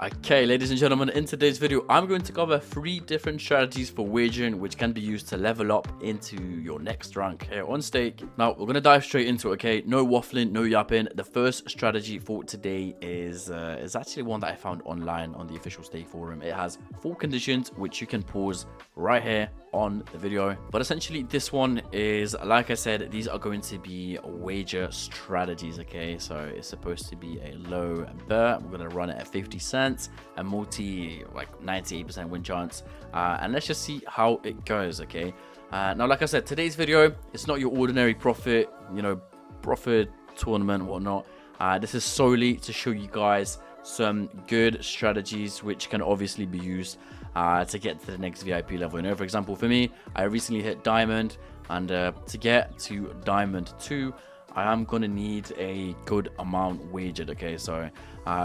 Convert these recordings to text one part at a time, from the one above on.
Okay, ladies and gentlemen, in today's video, I'm going to cover 3 different strategies for wagering which can be used to level up into your next rank here on Stake. Now, we're going to dive straight into it, okay? No waffling, no yapping. The first strategy for today is actually one that I found online on the official Stake forum. It has 4 conditions which you can pause right here on the video. But essentially, this one is, like I said, these are going to be wager strategies, okay? So it's supposed to be a low bet. We're going to run it at 50 cents, a multi like 98% win chance, and let's just see how it goes, okay? Now, like I said, today's video, it's not your ordinary profit tournament, whatnot. This is solely to show you guys some good strategies which can obviously be used to get to the next VIP level. You know, for example, for me, I recently hit diamond, and to get to diamond 2, I am gonna need a good amount wagered, okay? So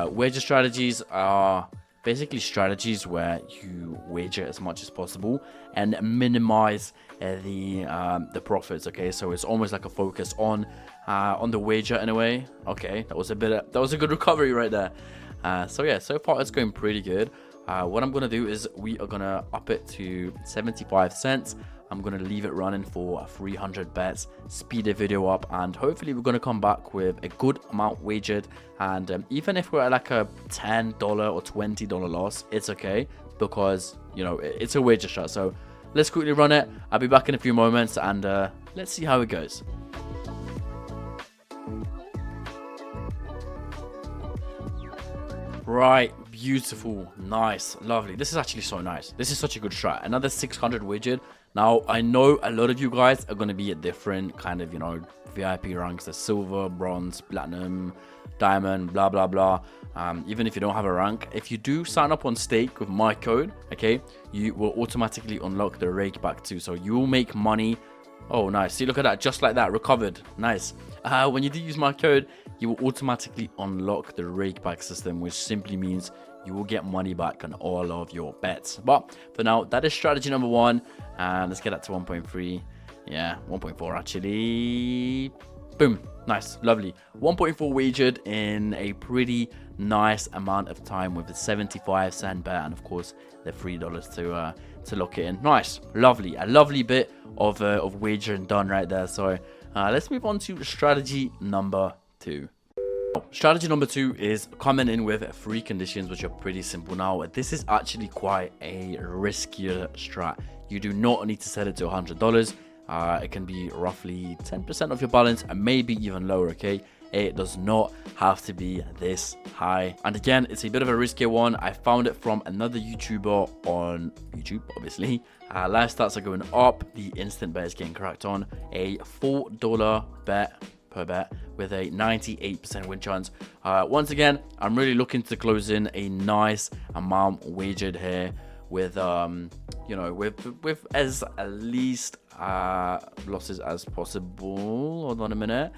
wager strategies are basically strategies where you wager as much as possible and minimize the profits, okay? So it's almost like a focus on the wager in a way. Okay, that was a good recovery right there. So yeah, so far it's going pretty good. What I'm gonna do is we are gonna up it to 75 cents. I'm gonna leave it running for 300 bets, speed the video up, and hopefully we're gonna come back with a good amount wagered. And even if we're at like a $10 or $20 loss, it's okay, because you know it's a wager strat. So let's quickly run it. I'll be back in a few moments, and let's see how it goes. Right, beautiful, nice, lovely. This is actually so nice. This is such a good strat. Another 600 wagered. Now, I know a lot of you guys are going to be at different kind of, you know, VIP ranks. There's silver, bronze, platinum, diamond, blah, blah, blah. Even if you don't have a rank, if you do sign up on Stake with my code, okay, you will automatically unlock the rake back too. So you will make money. Oh, nice. See, look at that. Just like that. Recovered. Nice. When you do use my code, you will automatically unlock the rake back system, which simply means you will get money back on all of your bets. But for now, that is strategy number 1. And let's get that to 1.3. Yeah, 1.4 actually. Boom. Nice. Lovely. 1.4 wagered in a pretty nice amount of time with a 75-cent bet. And of course, the $3 to lock it in. Nice. Lovely. A lovely bit of wagering done right there. So let's move on to strategy number 2. Strategy number 2 is coming in with 3 conditions which are pretty simple. Now, this is actually quite a riskier strat. You do not need to set it to $100. It can be roughly 10% of your balance and maybe even lower, okay? It does not have to be this high. And again, it's a bit of a riskier one. I found it from another YouTuber on YouTube, obviously. Live stats are going up. The instant bet is getting cracked on. A $4 bet per bet with a 98% win chance. Once again, I'm really looking to close in a nice amount wagered here with you know, with as least losses as possible. Hold on a minute.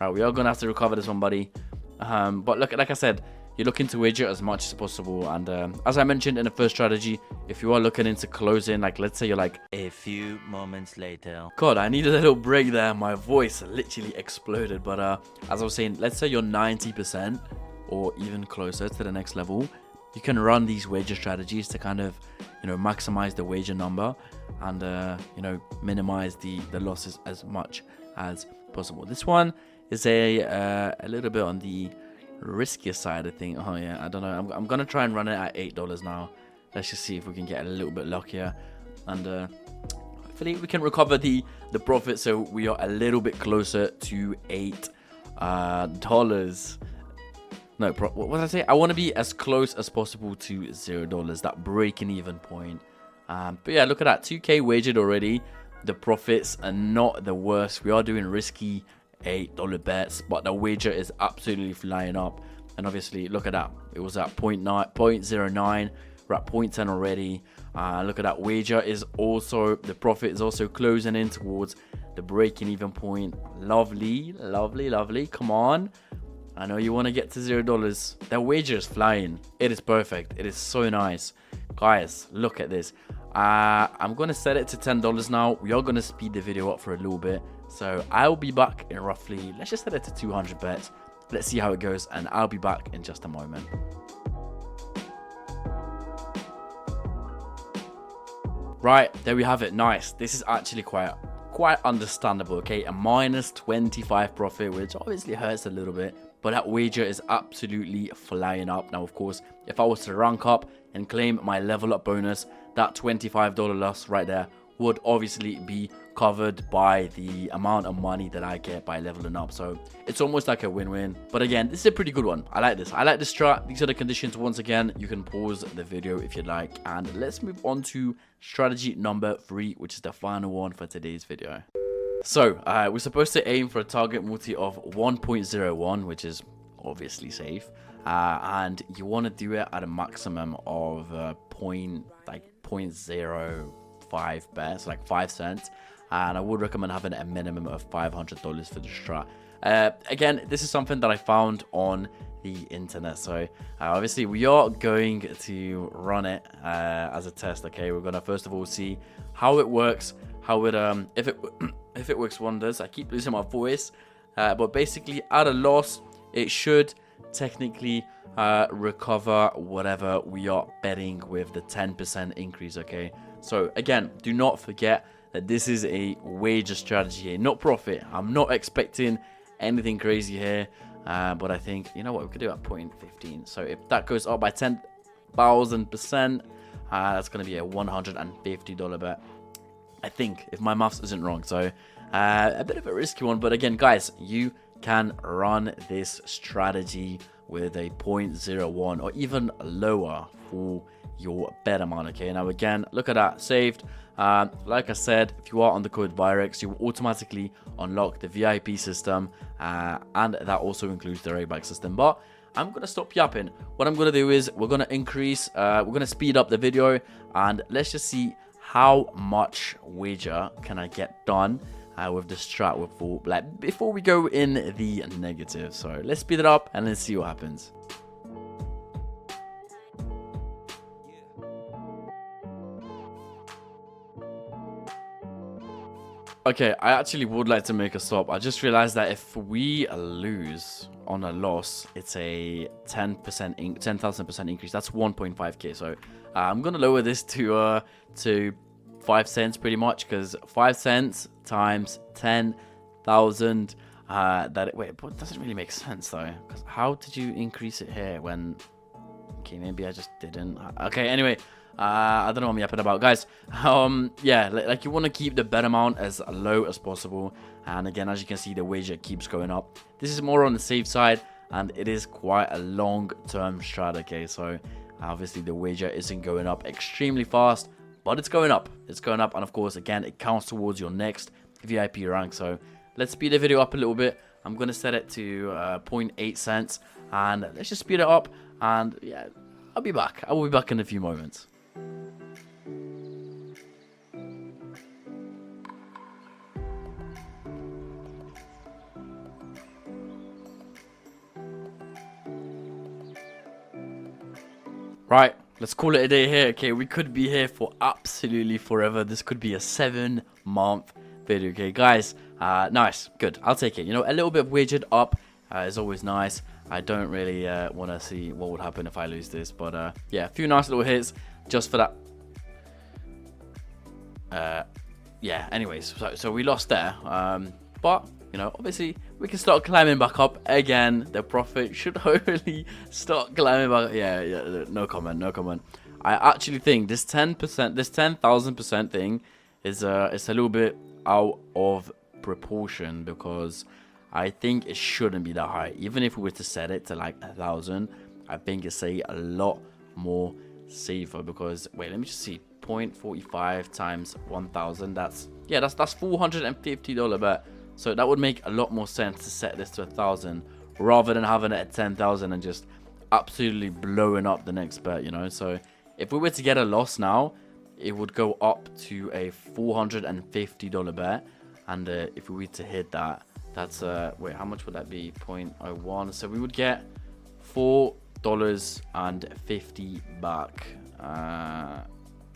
Right, we are gonna have to recover this one, buddy. But look, like I said, you're looking to wager as much as possible. And as I mentioned in the first strategy, if you are looking into closing, like let's say you're like a few moments later. God, I needed a little break there. My voice literally exploded. But as I was saying, let's say you're 90% or even closer to the next level. You can run these wager strategies to kind of, you know, maximize the wager number and, you know, minimize the losses as much as possible. This one is a little bit on the riskier side, I think. Oh, yeah, I don't know. I'm going to try and run it at $8 now. Let's just see if we can get a little bit luckier. And hopefully we can recover the profit so we are a little bit closer to $8. No, what did I say? I want to be as close as possible to $0, that breaking even point. But yeah, look at that, 2K wagered already. The profits are not the worst. We are doing risky $8 bets, but the wager is absolutely flying up. And obviously, look at that. It was at 0.09. We're at 0.10 already. Look at that. Wager is also, the profit is also closing in towards the breaking even point. Lovely, lovely, lovely. Come on. I know you want to get to $0. That wager is flying. It is perfect. It is so nice. Guys, look at this. I'm going to set it to $10 now. We are going to speed the video up for a little bit. So I'll be back in roughly, let's just set it to 200 bets. Let's see how it goes, and I'll be back in just a moment. Right, there we have it. Nice. This is actually quite understandable, okay? A minus 25 profit, which obviously hurts a little bit, but that wager is absolutely flying up. Now, of course, if I was to rank up and claim my level up bonus, that $25 loss right there would obviously be covered by the amount of money that I get by leveling up. So it's almost like a win-win. But again, this is a pretty good one. I like this. I like this strat. These are the conditions. Once again, you can pause the video if you'd like. And let's move on to strategy number 3, which is the final one for today's video. So we're supposed to aim for a target multi of 1.01, which is obviously safe. And you want to do it at a maximum of 0.05 bets, like 5 cents. And I would recommend having a minimum of $500 for the strat. Again, this is something that I found on the internet. So obviously we are going to run it as a test. Okay, we're gonna first of all see how it works, how it if it works wonders. I keep losing my voice, but basically at a loss, it should technically recover whatever we are betting with the 10% increase. Okay, so again, do not forget that this is a wager strategy here, not profit. I'm not expecting anything crazy here, but I think, you know what, we could do at 0.15. So if that goes up by 10,000%, that's going to be a $150 bet, I think, if my maths isn't wrong. So a bit of a risky one, but again, guys, you can run this strategy with a 0.01 or even lower for your bet amount. Okay, now again, look at that, saved. Like I said, if you are on the code Virex, you will automatically unlock the VIP system, and that also includes the raidback system. But I'm gonna stop yapping. What I'm gonna do is we're gonna speed up the video, and let's just see how much wager can I get done with the strat before we go in the negative. So let's speed it up and let's see what happens. Okay, I actually would like to make a stop. I just realized that if we lose on a loss, it's a 10,000% increase. That's 1.5k. So I'm gonna lower this to 5 cents pretty much, because 5 cents times 10,000. Wait, but it doesn't really make sense though. Because how did you increase it here when? Okay, maybe I just didn't. Okay, anyway. I don't know what I'm yapping about, guys. Yeah, like you want to keep the bet amount as low as possible, and again, as you can see, the wager keeps going up. This is more on the safe side, and it is quite a long-term strat. Okay, so obviously the wager isn't going up extremely fast, but it's going up. It's going up, and of course, again, it counts towards your next VIP rank. So let's speed the video up a little bit. I'm gonna set it to 0.8 cents, and let's just speed it up. And yeah, I'll be back. I will be back in a few moments. Right, let's call it a day here. Okay, we could be here for absolutely forever. This could be a 7-month video. Okay, guys, nice, good. I'll take it. You know, a little bit of wagered up is always nice. I don't really want to see what would happen if I lose this, but yeah, a few nice little hits just for that. Yeah, anyways, so we lost there, but you know, obviously we can start climbing back up again. The profit should hopefully start climbing back. Yeah, no comment. I actually think this 10%, this 10,000% thing is it's a little bit out of proportion, because I think it shouldn't be that high. Even if we were to set it to like 1,000, I think it's a lot more safer, because wait, let me just see, 0.45 times 1,000. That's $450 bet. So that would make a lot more sense to set this to 1,000 rather than having it at 10,000 and just absolutely blowing up the next bet, you know. So if we were to get a loss now, it would go up to a $450 bet, and if we were to hit that, that's wait, how much would that be? 0.01. So we would get $4.50 back.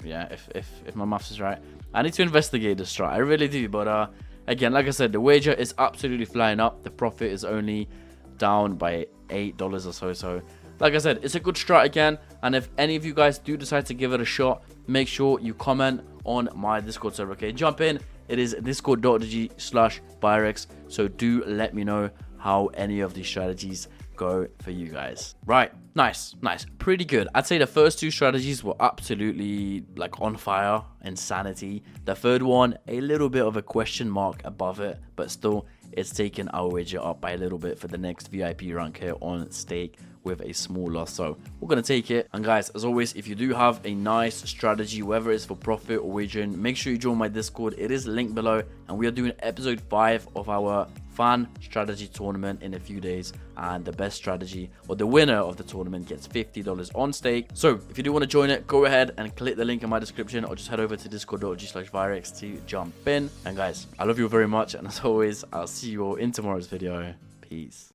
Yeah, if my maths is right. I need to investigate this strat, I really do, but again, like I said, the wager is absolutely flying up. The profit is only down by $8 or so. So like I said, it's a good strat again. And if any of you guys do decide to give it a shot, make sure you comment on my Discord server. Okay, jump in. It is discord.gg/Byrex. So do let me know how any of these strategies go for you guys. Right, nice, pretty good. I'd say the first two strategies were absolutely like on fire, insanity. The third one, a little bit of a question mark above it, but still it's taken our wager up by a little bit for the next VIP rank here on stake with a small loss. So we're gonna take it. And guys, as always, if you do have a nice strategy, whether it's for profit or wagering, make sure you join my Discord. It is linked below, and we are doing episode 5 of our fan strategy tournament in a few days, and the best strategy or the winner of the tournament gets $50 on stake. So if you do want to join it, go ahead and click the link in my description, or just head over to discord.gg/Byrex to jump in. And guys, I love you very much, and as always, I'll see you all in tomorrow's video. Peace.